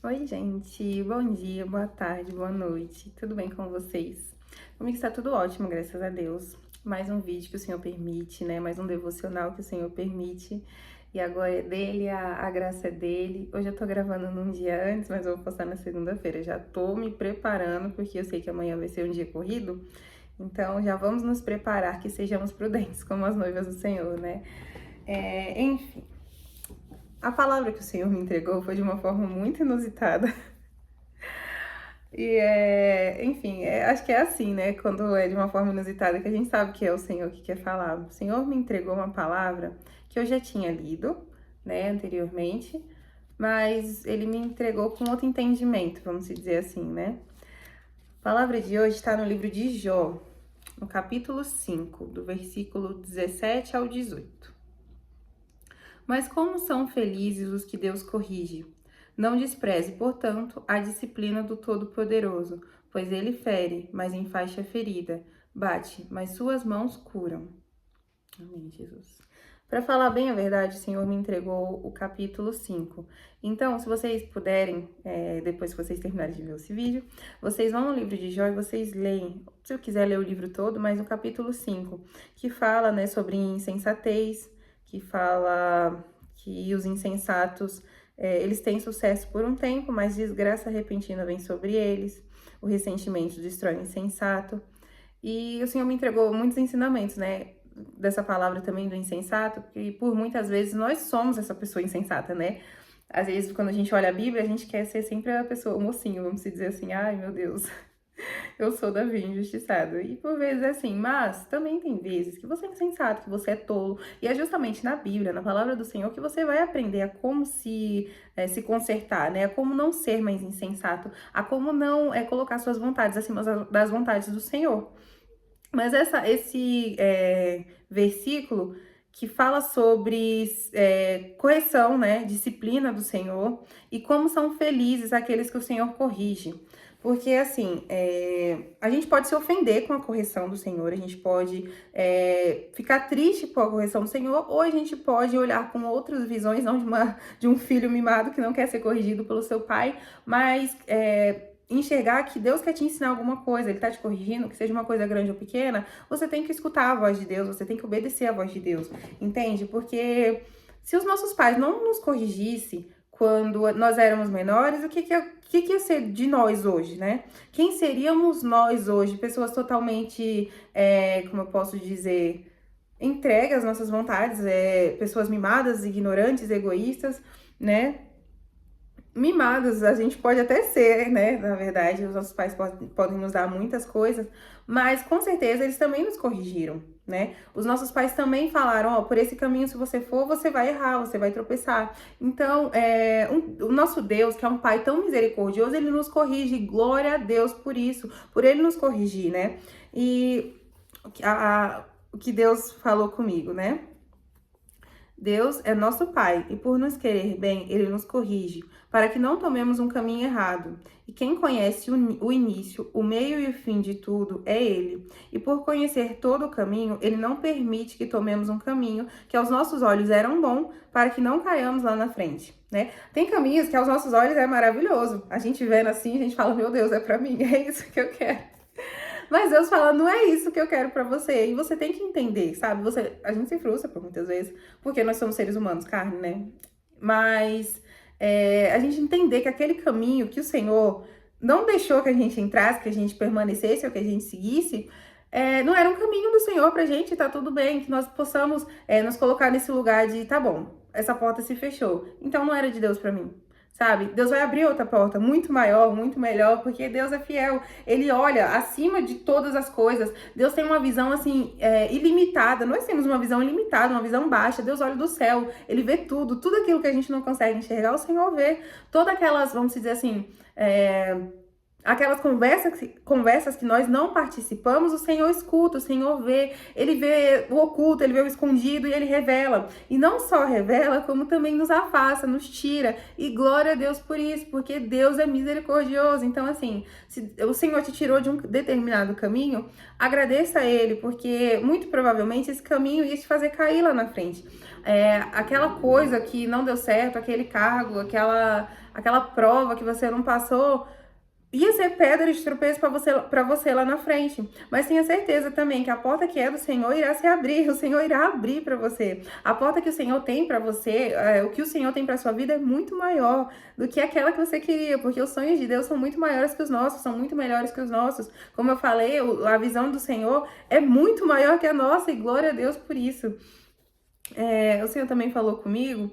Oi, gente. Bom dia, boa tarde, boa noite. Tudo bem com vocês? Comigo está tudo ótimo, graças a Deus. Mais um vídeo que o Senhor permite, né? Mais um devocional que o Senhor permite. E agora é dele, a graça é dele. Hoje eu tô gravando num dia antes, mas eu vou postar na segunda-feira. Já tô me preparando, porque eu sei que amanhã vai ser um dia corrido. Então já vamos nos preparar que sejamos prudentes, como as noivas do Senhor, né? Enfim. A palavra que o Senhor me entregou foi de uma forma muito inusitada. Enfim, acho que é assim, né? Quando é de uma forma inusitada, que a gente sabe que é o Senhor que quer falar. O Senhor me entregou uma palavra que eu já tinha lido, né, anteriormente, mas ele me entregou com outro entendimento, vamos dizer assim, né? A palavra de hoje está no livro de Jó, no capítulo 5, do versículo 17 ao 18. Mas como são felizes os que Deus corrige? Não despreze, portanto, a disciplina do Todo-Poderoso, pois ele fere, mas enfaixa a ferida, bate, mas suas mãos curam. Amém, Jesus. Para falar bem a verdade, o Senhor me entregou o capítulo 5. Então, se vocês puderem, depois que vocês terminarem de ver esse vídeo, vocês vão no livro de Jó e vocês leem, se eu quiser ler o livro todo, mas o capítulo 5, que fala, né, sobre insensatez, que fala que os insensatos, eles têm sucesso por um tempo, mas desgraça repentina vem sobre eles, o ressentimento destrói o insensato. E o Senhor me entregou muitos ensinamentos, né, dessa palavra também do insensato, que por muitas vezes nós somos essa pessoa insensata, né? Às vezes, quando a gente olha a Bíblia, a gente quer ser sempre a pessoa, o mocinho, vamos dizer assim, ai meu Deus, eu sou Davi injustiçado. E por vezes é assim, mas também tem vezes que você é insensato, que você é tolo. E é justamente na Bíblia, na palavra do Senhor, que você vai aprender a como se consertar, né? A como não ser mais insensato, a como não colocar suas vontades acima das vontades do Senhor. Mas esse versículo que fala sobre correção, né, disciplina do Senhor e como são felizes aqueles que o Senhor corrige. Porque, assim, a gente pode se ofender com a correção do Senhor, a gente pode ficar triste com a correção do Senhor, ou a gente pode olhar com outras visões, não de um filho mimado que não quer ser corrigido pelo seu pai, mas enxergar que Deus quer te ensinar alguma coisa, Ele tá te corrigindo, que seja uma coisa grande ou pequena, você tem que escutar a voz de Deus, você tem que obedecer a voz de Deus, entende? Porque se os nossos pais não nos corrigissem quando nós éramos menores, o que ia ser de nós hoje, né? Quem seríamos nós hoje? Pessoas totalmente, como eu posso dizer, entregues às nossas vontades, pessoas mimadas, ignorantes, egoístas, né? Mimados, a gente pode até ser, né? Na verdade, os nossos pais podem nos dar muitas coisas, mas com certeza eles também nos corrigiram, né? Os nossos pais também falaram, ó, por esse caminho, se você for, você vai errar, você vai tropeçar. Então, o nosso Deus, que é um pai tão misericordioso, ele nos corrige, glória a Deus por isso, por ele nos corrigir, né? E o que Deus falou comigo, né? Deus é nosso Pai e, por nos querer bem, Ele nos corrige, para que não tomemos um caminho errado. E quem conhece o início, o meio e o fim de tudo é Ele. E por conhecer todo o caminho, Ele não permite que tomemos um caminho que aos nossos olhos era bom, para que não caiamos lá na frente, né? Tem caminhos que aos nossos olhos é maravilhoso. A gente vendo assim, a gente fala, meu Deus, é pra mim, é isso que eu quero. Mas Deus fala, não é isso que eu quero pra você. E você tem que entender, sabe? A gente se frustra por muitas vezes, porque nós somos seres humanos, carne, né? Mas a gente entender que aquele caminho que o Senhor não deixou que a gente entrasse, que a gente permanecesse ou que a gente seguisse, não era um caminho do Senhor pra gente, tá tudo bem, que nós possamos nos colocar nesse lugar de, tá bom, essa porta se fechou, então não era de Deus pra mim. Sabe? Deus vai abrir outra porta muito maior, muito melhor, porque Deus é fiel. Ele olha acima de todas as coisas. Deus tem uma visão, assim, ilimitada. Nós temos uma visão ilimitada, uma visão baixa. Deus olha do céu, Ele vê tudo. Tudo aquilo que a gente não consegue enxergar, o Senhor vê. Todas aquelas, vamos dizer assim, aquelas conversas que nós não participamos, o Senhor escuta, o Senhor vê, Ele vê o oculto, Ele vê o escondido e Ele revela. E não só revela, como também nos afasta, nos tira. E glória a Deus por isso, porque Deus é misericordioso. Então, assim, se o Senhor te tirou de um determinado caminho, agradeça a Ele, porque muito provavelmente esse caminho ia te fazer cair lá na frente. Aquela coisa que não deu certo, aquele cargo, aquela prova que você não passou, ia ser pedra de tropeço para você lá na frente. Mas tenha certeza também que a porta que é do Senhor irá se abrir. O Senhor irá abrir para você. A porta que o Senhor tem para você, o que o Senhor tem para sua vida é muito maior do que aquela que você queria, porque os sonhos de Deus são muito maiores que os nossos, são muito melhores que os nossos. Como eu falei, a visão do Senhor é muito maior que a nossa, e glória a Deus por isso. O Senhor também falou comigo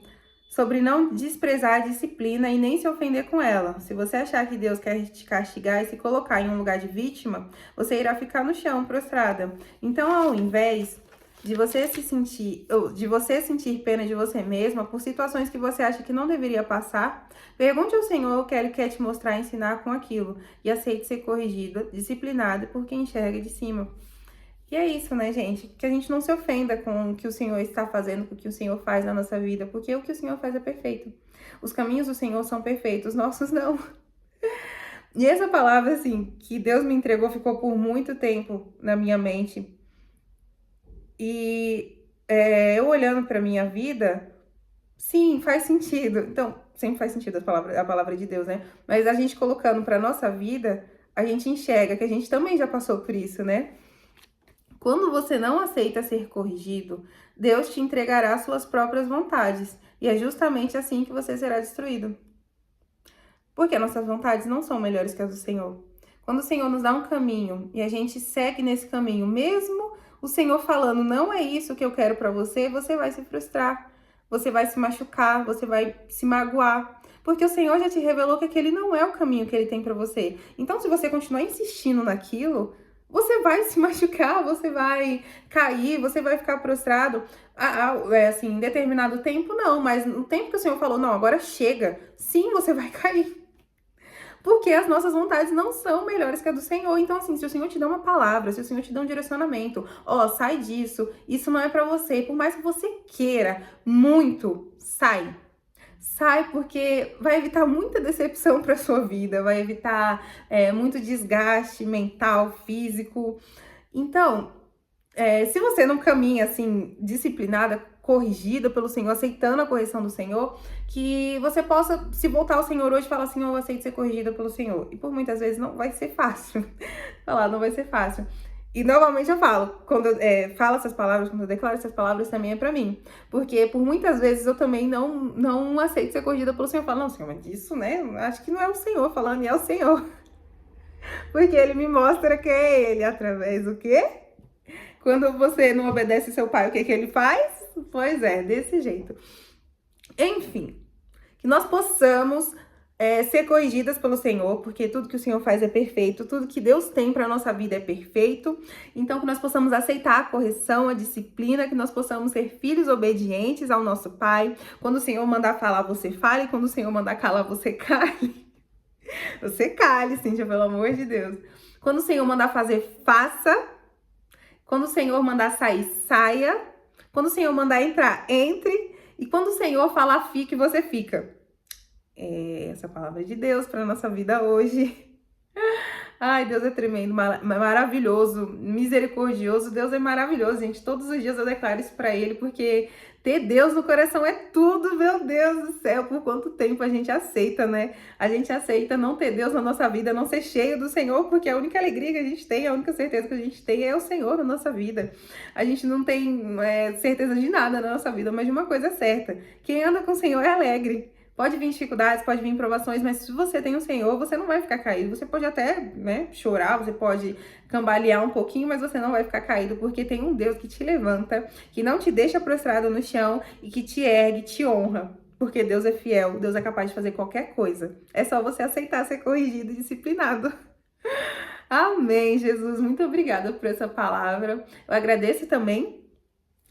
sobre não desprezar a disciplina e nem se ofender com ela. Se você achar que Deus quer te castigar e se colocar em um lugar de vítima, você irá ficar no chão, prostrada. Então, ao invés de você sentir pena de você mesma por situações que você acha que não deveria passar, pergunte ao Senhor o que Ele quer te mostrar e ensinar com aquilo, e aceite ser corrigido, disciplinado por quem enxerga de cima. E é isso, né, gente? Que a gente não se ofenda com o que o Senhor está fazendo, com o que o Senhor faz na nossa vida, porque o que o Senhor faz é perfeito. Os caminhos do Senhor são perfeitos, os nossos não. E essa palavra, assim, que Deus me entregou, ficou por muito tempo na minha mente. E eu olhando para minha vida, sim, faz sentido. Então, sempre faz sentido a palavra de Deus, né? Mas a gente colocando para nossa vida, a gente enxerga que a gente também já passou por isso, né? Quando você não aceita ser corrigido, Deus te entregará suas próprias vontades. E é justamente assim que você será destruído. Porque nossas vontades não são melhores que as do Senhor. Quando o Senhor nos dá um caminho e a gente segue nesse caminho, mesmo o Senhor falando, não é isso que eu quero para você, você vai se frustrar, você vai se machucar, você vai se magoar. Porque o Senhor já te revelou que aquele não é o caminho que Ele tem para você. Então, se você continuar insistindo naquilo, você vai se machucar, você vai cair, você vai ficar prostrado. Assim, em determinado tempo, não. Mas no tempo que o Senhor falou, não, agora chega. Sim, você vai cair. Porque as nossas vontades não são melhores que a do Senhor. Então, assim, se o Senhor te dá uma palavra, se o Senhor te dá um direcionamento, sai disso, isso não é pra você. Por mais que você queira muito, sai. Sai, porque vai evitar muita decepção para sua vida, vai evitar muito desgaste mental, físico. Então, se você não caminha assim, disciplinada, corrigida pelo Senhor, aceitando a correção do Senhor, que você possa se voltar ao Senhor hoje e falar assim, eu aceito ser corrigida pelo Senhor. E por muitas vezes não vai ser fácil. Falar, não vai ser fácil. E novamente eu falo, quando eu falo essas palavras, quando eu declaro essas palavras, também é pra mim. Porque por muitas vezes eu também não aceito ser corrigida pelo Senhor. Eu falo, não, Senhor, mas isso, né? Acho que não é o Senhor falando, é o Senhor. Porque Ele me mostra que é Ele, através do quê? Quando você não obedece seu pai, o que Ele faz? Pois é, desse jeito. Enfim, que nós possamos ser corrigidas pelo Senhor, porque tudo que o Senhor faz é perfeito, tudo que Deus tem para nossa vida é perfeito. Então, que nós possamos aceitar a correção, a disciplina, que nós possamos ser filhos obedientes ao nosso Pai. Quando o Senhor mandar falar, você fale. Quando o Senhor mandar calar, você cale. Você cale, Cíntia, pelo amor de Deus. Quando o Senhor mandar fazer, faça. Quando o Senhor mandar sair, saia. Quando o Senhor mandar entrar, entre. E quando o Senhor falar, fique, você fica. Essa palavra de Deus para nossa vida hoje. Ai, Deus é tremendo, maravilhoso, misericordioso. Deus é maravilhoso, gente. Todos os dias eu declaro isso para Ele, porque ter Deus no coração é tudo, meu Deus do céu. Por quanto tempo a gente aceita, né? A gente aceita não ter Deus na nossa vida, não ser cheio do Senhor, porque a única alegria que a gente tem, a única certeza que a gente tem é o Senhor na nossa vida. A gente não tem certeza de nada na nossa vida, mas de uma coisa certa: quem anda com o Senhor é alegre. Pode vir dificuldades, pode vir provações, mas se você tem o Senhor, você não vai ficar caído. Você pode até, chorar, você pode cambalear um pouquinho, mas você não vai ficar caído, porque tem um Deus que te levanta, que não te deixa prostrado no chão e que te ergue, te honra. Porque Deus é fiel, Deus é capaz de fazer qualquer coisa. É só você aceitar ser corrigido e disciplinado. Amém, Jesus. Muito obrigada por essa palavra. Eu agradeço também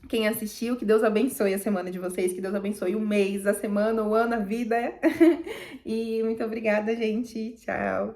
quem assistiu, que Deus abençoe a semana de vocês, que Deus abençoe o mês, a semana, o ano, a vida. E muito obrigada, gente. Tchau.